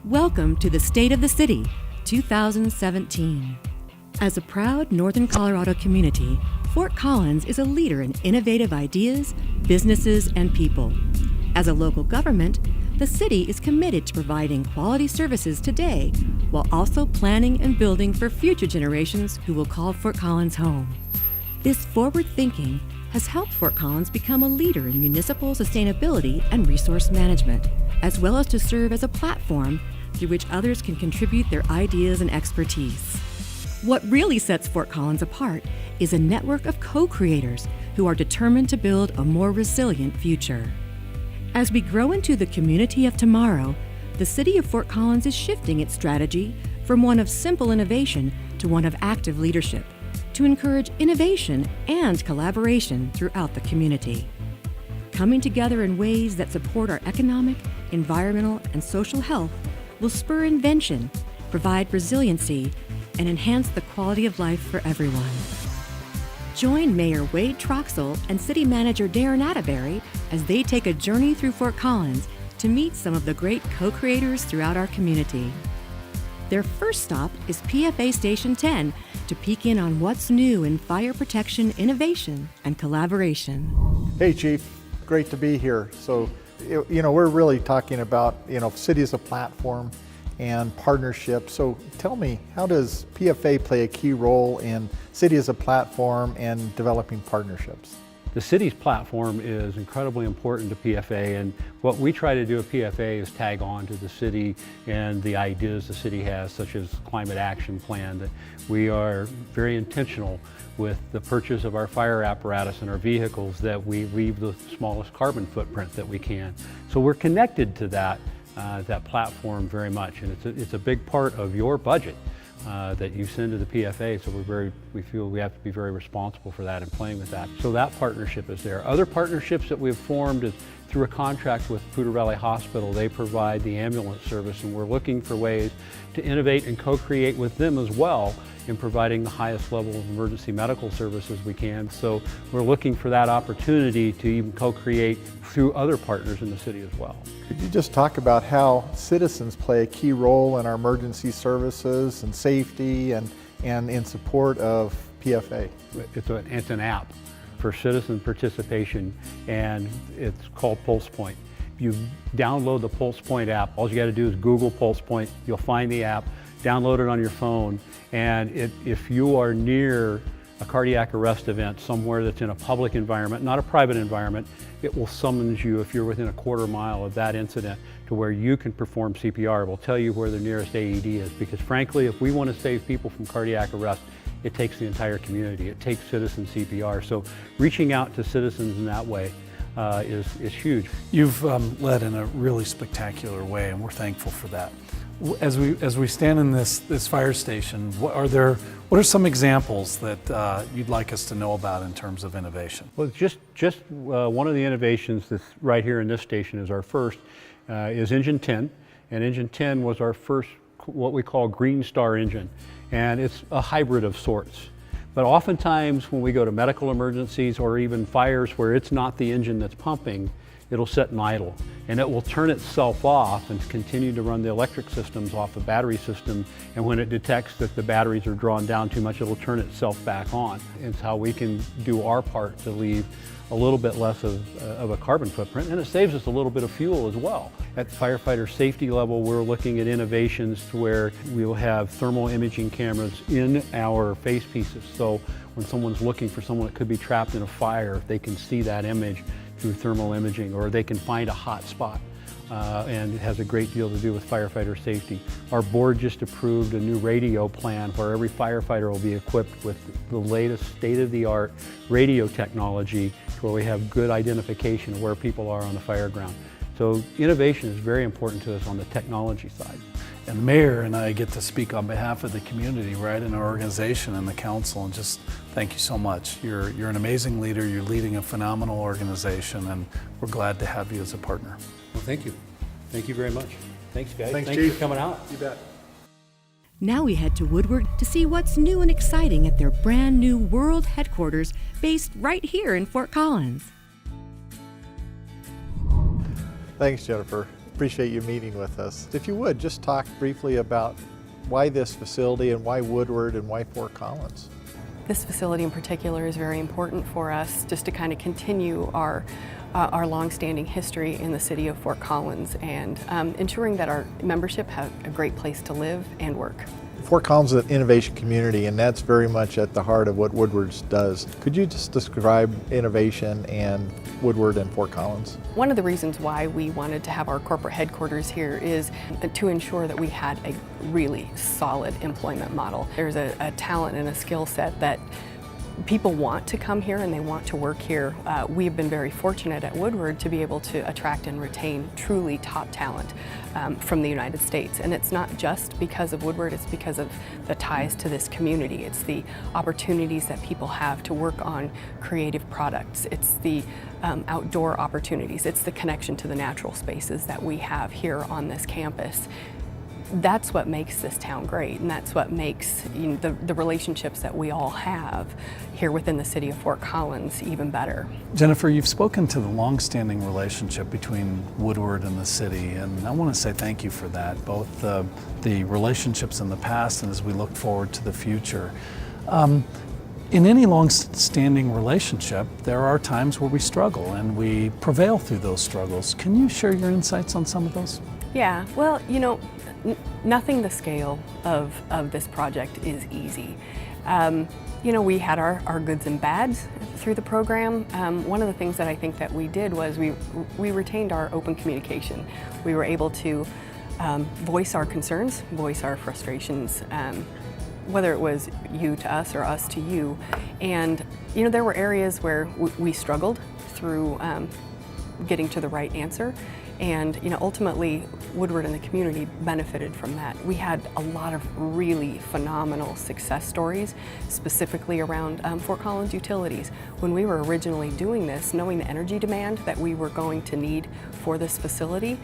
Welcome to the State of the City, 2017. As a proud Northern Colorado community, Fort Collins is a leader in innovative ideas, businesses, and people. As a local government, the city is committed to providing quality services today while also planning and building for future generations who will call Fort Collins home. This forward thinking has helped Fort Collins become a leader in municipal sustainability and resource management, as well as to serve as a platform through which others can contribute their ideas and expertise. What really sets Fort Collins apart is a network of co-creators who are determined to build a more resilient future. As we grow into the community of tomorrow, the City of Fort Collins is shifting its strategy from one of simple innovation to one of active leadership, to encourage innovation and collaboration throughout the community. Coming together in ways that support our economic, environmental, and social health will spur invention, provide resiliency, and enhance the quality of life for everyone. Join Mayor Wade Troxell and City Manager Darren Atterbury as they take a journey through Fort Collins to meet some of the great co-creators throughout our community. Their first stop is PFA Station 10 to peek in on what's new in fire protection innovation and collaboration. Hey Chief, great to be here. So, we're really talking about, city as a platform and partnership. So tell me, how does PFA play a key role in city as a platform and developing partnerships? The city's platform is incredibly important to PFA, and what we try to do at PFA is tag on to the city and the ideas the city has, such as climate action plan, that we are very intentional with the purchase of our fire apparatus and our vehicles, that we leave the smallest carbon footprint that we can. So we're connected to that platform very much, and it's a big part of your budget that you send to the PFA, so we feel we have to be very responsible for that and playing with that. So that partnership is there. Other partnerships that we've formed is through a contract with Poudre Valley Hospital. They provide the ambulance service, and we're looking for ways to innovate and co-create with them as well in providing the highest level of emergency medical services we can. So we're looking for that opportunity to even co-create through other partners in the city as well. Could you just talk about how citizens play a key role in our emergency services and safety and in support of PFA? It's an app for citizen participation, and it's called Pulse Point. You download the Pulse Point app. All you got to do is Google Pulse Point. You'll find the app, download it on your phone, and if you are near a cardiac arrest event somewhere that's in a public environment, not a private environment, it will summons you if you're within a quarter mile of that incident to where you can perform CPR. It will tell you where the nearest AED is, because frankly, if we want to save people from cardiac arrest, it takes the entire community. It takes citizen CPR. So reaching out to citizens in that way is huge. You've led in a really spectacular way, and we're thankful for that. As we stand in this fire station, what are some examples that you'd like us to know about in terms of innovation? Well, just one of the innovations that's right here in this station is our first, is Engine 10. And Engine 10 was our first, what we call Green Star engine. And it's a hybrid of sorts. But oftentimes when we go to medical emergencies or even fires where it's not the engine that's pumping, it'll sit and idle, and it will turn itself off and continue to run the electric systems off the battery system, and when it detects that the batteries are drawn down too much, it'll turn itself back on. It's how we can do our part to leave a little bit less of a carbon footprint, and it saves us a little bit of fuel as well. At the firefighter safety level, we're looking at innovations to where we will have thermal imaging cameras in our face pieces, so when someone's looking for someone that could be trapped in a fire, they can see that image through thermal imaging, or they can find a hot spot. And it has a great deal to do with firefighter safety. Our board just approved a new radio plan where every firefighter will be equipped with the latest state-of-the-art radio technology where we have good identification of where people are on the fire ground. So innovation is very important to us on the technology side. And the mayor and I get to speak on behalf of the community, right, in our organization and the council, and just thank you so much. You're an amazing leader, you're leading a phenomenal organization, and we're glad to have you as a partner. Well, thank you. Thank you very much. Thanks, guys. Thanks, Thanks Chief. for coming out. You bet. Now we head to Woodward to see what's new and exciting at their brand new world headquarters based right here in Fort Collins. Thanks, Jennifer. Appreciate you meeting with us. If you would, just talk briefly about why this facility and why Woodward and why Fort Collins. This facility in particular is very important for us just to kind of continue our long-standing history in the city of Fort Collins and ensuring that our membership have a great place to live and work. Fort Collins is an innovation community, and that's very much at the heart of what Woodward's does. Could you just describe innovation and Woodward and Fort Collins? One of the reasons why we wanted to have our corporate headquarters here is to ensure that we had a really solid employment model. There's a talent and a skill set that people want to come here and they want to work here. We have been very fortunate at Woodward to be able to attract and retain truly top talent from the United States. And it's not just because of Woodward, it's because of the ties to this community. It's the opportunities that people have to work on creative products. It's the outdoor opportunities. It's the connection to the natural spaces that we have here on this campus. That's what makes this town great, and that's what makes the relationships that we all have here within the city of Fort Collins even better. Jennifer, you've spoken to the long-standing relationship between Woodward and the city, and I want to say thank you for that, both the relationships in the past and as we look forward to the future. In any long-standing relationship, there are times where we struggle and we prevail through those struggles. Can you share your insights on some of those? Yeah, well, nothing the scale of this project is easy. We had our goods and bads through the program. One of the things that I think that we did was we retained our open communication. We were able to voice our concerns, voice our frustrations, whether it was you to us or us to you. And there were areas where we struggled through getting to the right answer. And ultimately, Woodward and the community benefited from that. We had a lot of really phenomenal success stories, specifically around Fort Collins utilities. When we were originally doing this, knowing the energy demand that we were going to need for this facility,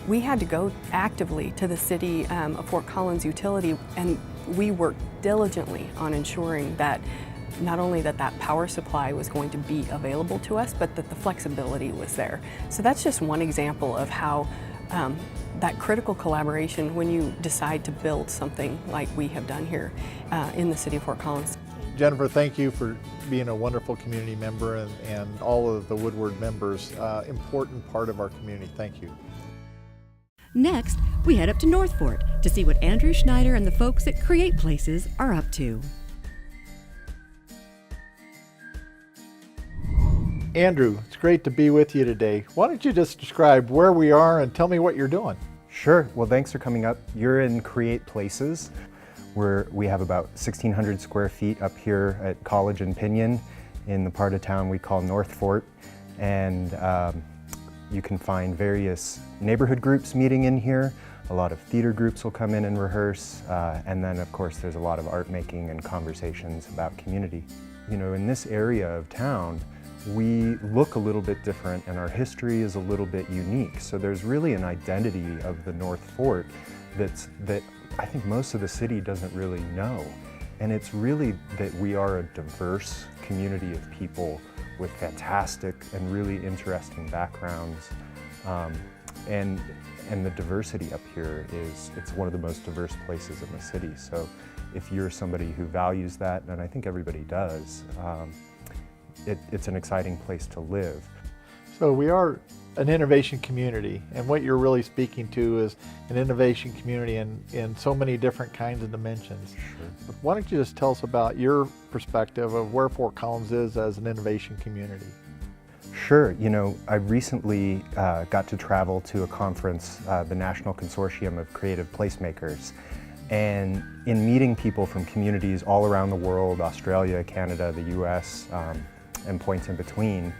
we had to go actively to the city of Fort Collins utility, and we worked diligently on ensuring that not only that power supply was going to be available to us, but that the flexibility was there. So that's just one example of how that critical collaboration when you decide to build something like we have done here in the city of Fort Collins. Jennifer, thank you for being a wonderful community member and all of the Woodward members, important part of our community. Thank you. Next, we head up to North Fort to see what Andrew Schneider and the folks at Create Places are up to. Andrew, it's great to be with you today. Why don't you just describe where we are and tell me what you're doing? Sure. Well, thanks for coming up. You're in Create Places, where we have about 1,600 square feet up here at College and Pinion in the part of town we call North Fort. And you can find various neighborhood groups meeting in here. A lot of theater groups will come in and rehearse. And then, of course, there's a lot of art making and conversations about community. In this area of town, we look a little bit different and our history is a little bit unique. So there's really an identity of the North Fort that I think most of the city doesn't really know. And it's really that we are a diverse community of people with fantastic and really interesting backgrounds. And the diversity up here it's one of the most diverse places in the city. So if you're somebody who values that, and I think everybody does, it's an exciting place to live. So we are an innovation community, and what you're really speaking to is an innovation community in so many different kinds of dimensions. Sure. Why don't you just tell us about your perspective of where Fort Collins is as an innovation community? Sure. I recently got to travel to a conference, the National Consortium of Creative Placemakers. And in meeting people from communities all around the world, Australia, Canada, the US, and points in between,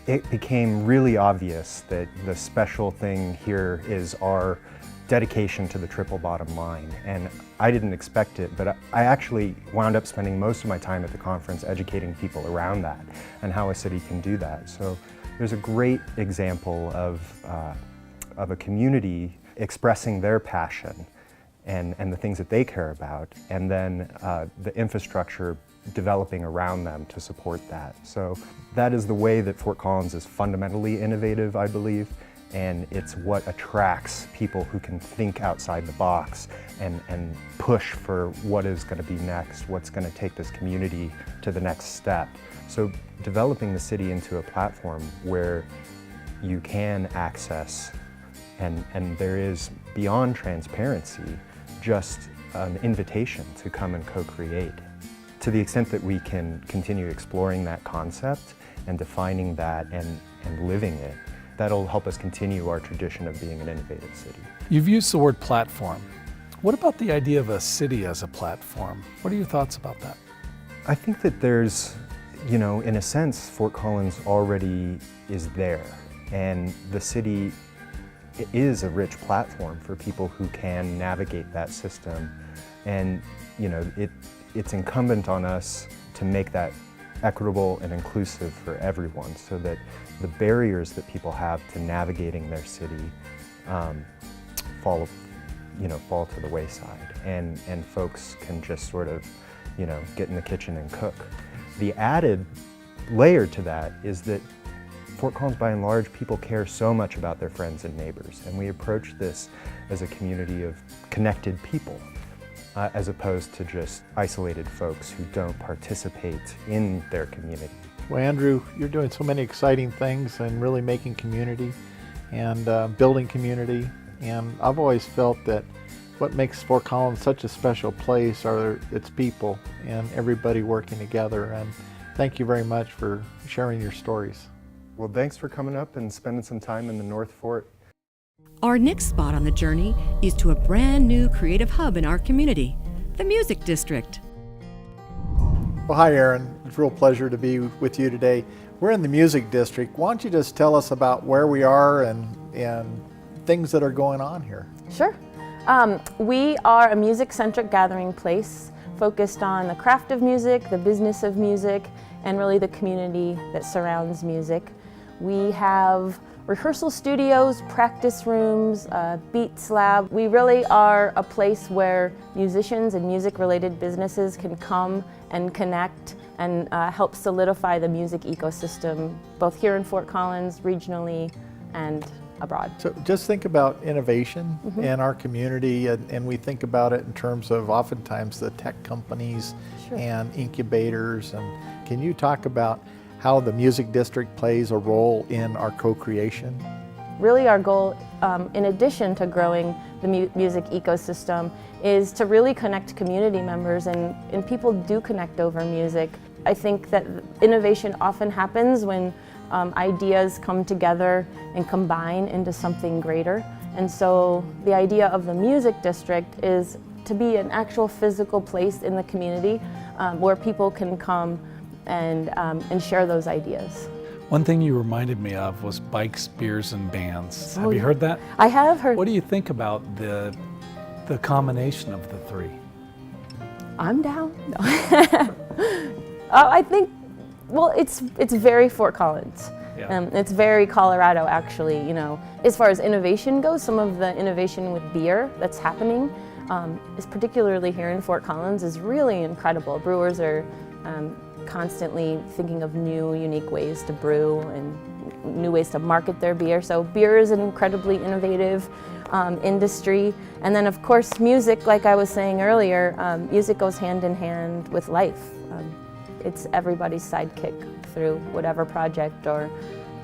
it became really obvious that the special thing here is our dedication to the triple bottom line. And I didn't expect it, but I actually wound up spending most of my time at the conference educating people around that and how a city can do that. So there's a great example of a community expressing their passion and the things that they care about, and then the infrastructure developing around them to support that. So that is the way that Fort Collins is fundamentally innovative, I believe, and it's what attracts people who can think outside the box and push for what is going to be next, what's going to take this community to the next step. So developing the city into a platform where you can access and there is, beyond transparency, just an invitation to come and co-create. To the extent that we can continue exploring that concept and defining that and living it, that'll help us continue our tradition of being an innovative city. You've used the word platform. What about the idea of a city as a platform? What are your thoughts about that? I think that there's, in a sense, Fort Collins already is there, and the city is a rich platform for people who can navigate that system. And, it's incumbent on us to make that equitable and inclusive for everyone, so that the barriers that people have to navigating their city fall to the wayside, and folks can just sort of, get in the kitchen and cook. The added layer to that is that Fort Collins, by and large, people care so much about their friends and neighbors, and we approach this as a community of connected people, as opposed to just isolated folks who don't participate in their community. Well, Andrew, you're doing so many exciting things and really making community and building community. And I've always felt that what makes Fort Collins such a special place are its people and everybody working together. And thank you very much for sharing your stories. Well, thanks for coming up and spending some time in the North Fort. Our next spot on the journey is to a brand new creative hub in our community, the Music District. Well, hi, Aaron. It's a real pleasure to be with you today. We're in the Music District. Why don't you just tell us about where we are and things that are going on here? Sure. We are a music-centric gathering place focused on the craft of music, the business of music, and really the community that surrounds music. We have rehearsal studios, practice rooms, beats lab. We really are a place where musicians and music-related businesses can come and connect and help solidify the music ecosystem, both here in Fort Collins, regionally, and abroad. So just think about innovation in our community, and we think about it in terms of oftentimes the tech companies and incubators. And can you talk about how the Music District plays a role in our co-creation? Really our goal, in addition to growing the music ecosystem, is to really connect community members, and people do connect over music. I think that innovation often happens when ideas come together and combine into something greater. And so the idea of the Music District is to be an actual physical place in the community where people can come and share those ideas. One thing you reminded me of was bikes, beers, and bands. Have you heard that? I have heard. What do you think about the combination of the three? I'm down. No. I think, well, it's very Fort Collins. Yeah. It's very Colorado, actually. As far as innovation goes, some of the innovation with beer that's happening, is particularly here in Fort Collins, is really incredible. Brewers are constantly thinking of new, unique ways to brew and new ways to market their beer. So beer is an incredibly innovative industry. And then, of course, music, like I was saying earlier, music goes hand in hand with life. It's everybody's sidekick through whatever project or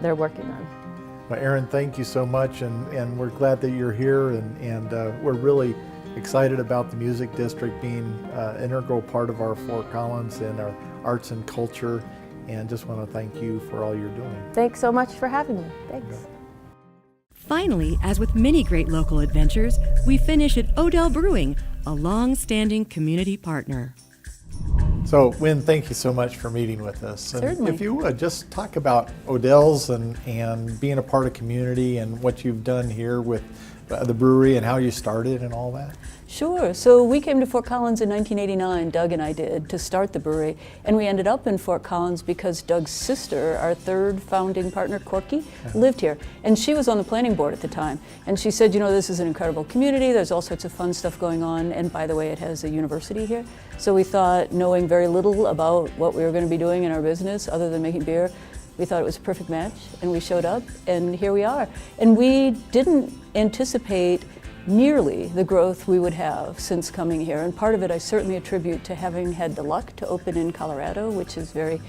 they're working on. Well, Aaron, thank you so much, and we're glad that you're here, and we're really excited about the Music District being an integral part of our Fort Collins and our arts and culture, and just want to thank you for all you're doing. Thanks so much for having me. Thanks. Finally, as with many great local adventures, we finish at Odell Brewing, a long-standing community partner. So, Wynn, thank you so much for meeting with us. And Certainly. if you would, just talk about Odell's and being a part of community and what you've done here with the brewery and how you started and all that. Sure. So we came to Fort Collins in 1989, Doug and I did, to start the brewery. And we ended up in Fort Collins because Doug's sister, our third founding partner, Corky, lived here. And she was on the planning board at the time. And she said, this is an incredible community. There's all sorts of fun stuff going on. And by the way, it has a university here. So we thought, knowing very little about what we were going to be doing in our business other than making beer, We thought it was a perfect match, and we showed up, and here we are. And we didn't anticipate nearly the growth we would have since coming here. And part of it I certainly attribute to having had the luck to open in Colorado, which is very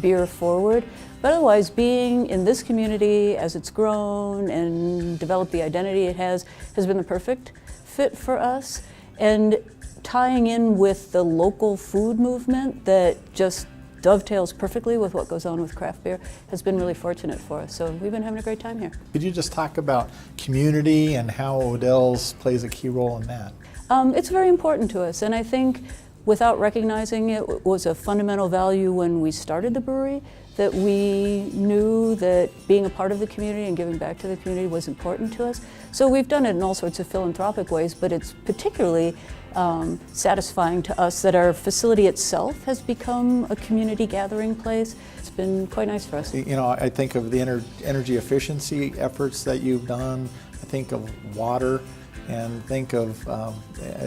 beer forward. But otherwise, being in this community as it's grown and developed the identity it has been the perfect fit for us. And tying in with the local food movement that just dovetails perfectly with what goes on with craft beer has been really fortunate for us. So we've been having a great time here. Could you just talk about community and how Odell's plays a key role in that? It's very important to us, and I think without recognizing it was a fundamental value when we started the brewery, that we knew that being a part of the community and giving back to the community was important to us. So we've done it in all sorts of philanthropic ways, but it's particularly satisfying to us that our facility itself has become a community gathering place. It's been quite nice for us. You know, I think of the energy efficiency efforts that you've done. I think of water, and think of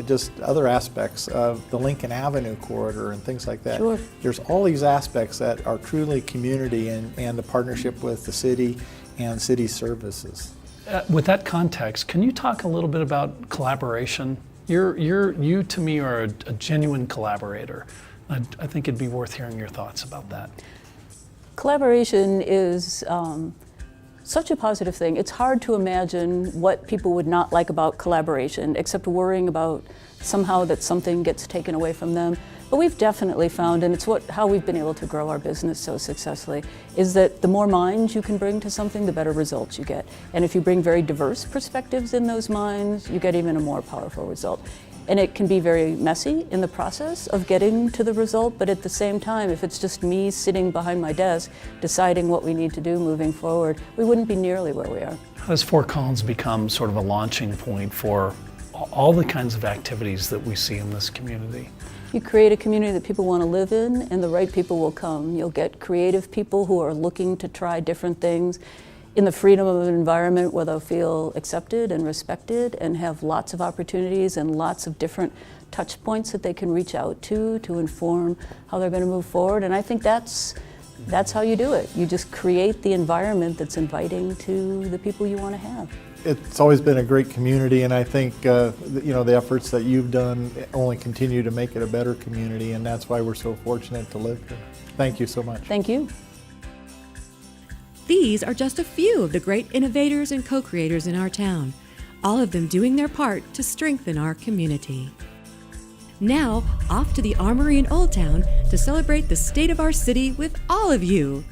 just other aspects of the Lincoln Avenue corridor and things like that. Sure. There's all these aspects that are truly community and the partnership with the city and city services. With that context, can you talk a little bit about collaboration? You to me are a genuine collaborator. I think it'd be worth hearing your thoughts about that. Collaboration is such a positive thing. It's hard to imagine what people would not like about collaboration, except worrying about somehow that something gets taken away from them. But we've definitely found, and it's how we've been able to grow our business so successfully, is that the more minds you can bring to something, the better results you get. And if you bring very diverse perspectives in those minds, you get even a more powerful result. And it can be very messy in the process of getting to the result, but at the same time, if it's just me sitting behind my desk deciding what we need to do moving forward, we wouldn't be nearly where we are. How does Fort Collins become sort of a launching point for all the kinds of activities that we see in this community? You create a community that people want to live in, and the right people will come. You'll get creative people who are looking to try different things in the freedom of an environment where they'll feel accepted and respected and have lots of opportunities and lots of different touch points that they can reach out to inform how they're going to move forward. And I think that's how you do it. You just create the environment that's inviting to the people you want to have. It's always been a great community, and I think you know, the efforts that you've done only continue to make it a better community, and that's why we're so fortunate to live here. Thank you so much. Thank you. These are just a few of the great innovators and co-creators in our town, all of them doing their part to strengthen our community. Now, off to the Armory in Old Town to celebrate the state of our city with all of you.